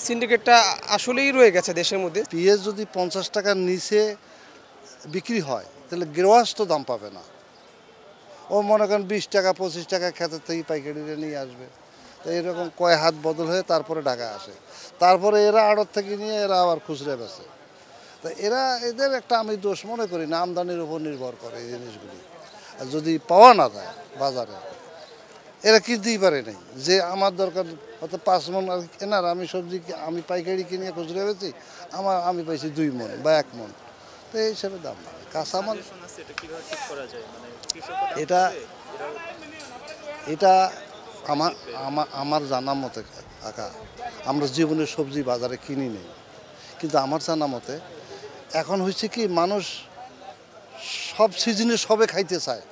সিন্ডিকেটটা আসলেই রয়ে গেছে দেশের মধ্যে। পেঁয়াজ যদি 50 টাকার নিচে বিক্রি হয় তাহলে গ্রাহক তো দাম পাবে না। ও মনে করেন 20 টাকা 25 টাকা ক্ষেতের থেকে পাইকারিরা নিয়ে আসবে। তো এরকম কয় হাত বদল হয়ে তারপরে ঢাকায় আসে, তারপরে এরা আড়ত থেকে নিয়ে এরা আবার খুচরা বেচে। তো এদের একটা আমি দোষ মনে করি না, আমদানির উপর নির্ভর করে এই জিনিসগুলি। আর যদি পাওয়া না যায় বাজারে, এরা কিনতেই পারে নাই। যে আমার দরকার হয়তো 5 মন আর কেনার, আমি সবজি আমি পাইকারি কিনে খুচরা বেচি, আমি পাইছি 2 মন বা 1 মন। তো এই হিসাবে দাম বাড়ে। কাঁচামাল এটা এটা আমার জানা মতে কাকা, আমরা জীবনে সবজি বাজারে কিনি নেই, কিন্তু আমার জানা মতে এখন হয়েছে কি, মানুষ সব সিজনে সবে খাইতে চায়,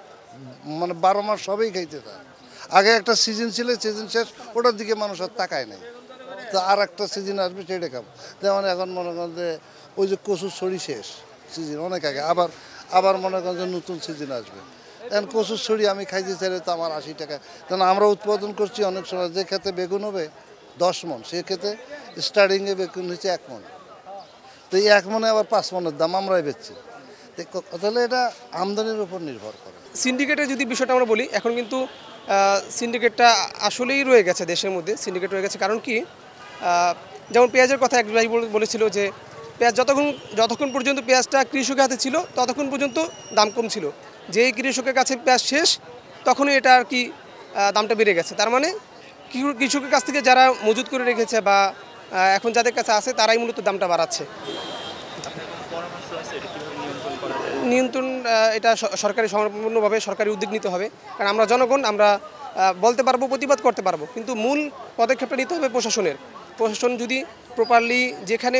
মানে 12 মাস সবেই খাইতে চায়। আগে একটা সিজন ছিল, সিজন শেষ, ওটার দিকে মানুষ আর তাকায় নাই। তো আর একটা সিজন আসবে, সেটা খাবো। যেমন এখন মনে করেন যে ওই যে কচুর ছড়ি শেষ সিজন অনেক আগে, আবার মনে করেন যে নতুন সিজন আসবে। এখন কচুর ছড়ি আমি খাইতে চাইলে তো আমার 80 টাকা, কারণ আমরা উৎপাদন করছি অনেক সময়। যে ক্ষেতে বেগুন হবে 10 মন, সে ক্ষেত্রে স্টার্টিংয়ে বেগুন হচ্ছে 1 মন। তো এই 1 মনে আবার 5 মনের দাম আমরাই বেচছি। তাহলে এটা আমদানির উপর নির্ভর করে। সিন্ডিকেটের যদি বিষয়টা আমরা বলি, এখন কিন্তু সিন্ডিকেটটা আসলেই রয়ে গেছে দেশের মধ্যে। সিন্ডিকেট রয়ে গেছে কারণ কি, যেমন পেঁয়াজের কথা এক ভাই বলেছিল যে পেঁয়াজ যতক্ষণ পর্যন্ত পেঁয়াজটা কৃষকের হাতে ছিল ততক্ষণ পর্যন্ত দাম কম ছিল। যেই কৃষকের কাছে পেঁয়াজ শেষ, তখনই এটা আর কি দামটা বেড়ে গেছে। তার মানে কৃষকের কাছ থেকে যারা মজুত করে রেখেছে বা এখন যাদের কাছে আছে, তারাই মূলত দামটা বাড়াচ্ছে। নিয়ন্ত্রণ এটা সরকারি, সম্পূর্ণভাবে সরকারি উদ্যোগ নিতে হবে। কারণ আমরা জনগণ, আমরা বলতে পারবো, প্রতিবাদ করতে পারবো, কিন্তু মূল পদক্ষেপটা নিতে হবে প্রশাসনের। প্রশাসন যদি প্রপারলি যেখানে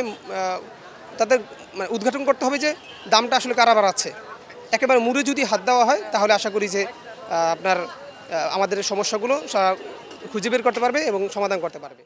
তাদের উদ্ঘাটন করতে হবে যে দামটা আসলে কারা বাড়াচ্ছে, একেবারে মুড়ে যদি হাত দেওয়া হয়, তাহলে আশা করি যে আপনার আমাদের সমস্যাগুলো খুঁজে বের করতে পারবে এবং সমাধান করতে পারবে।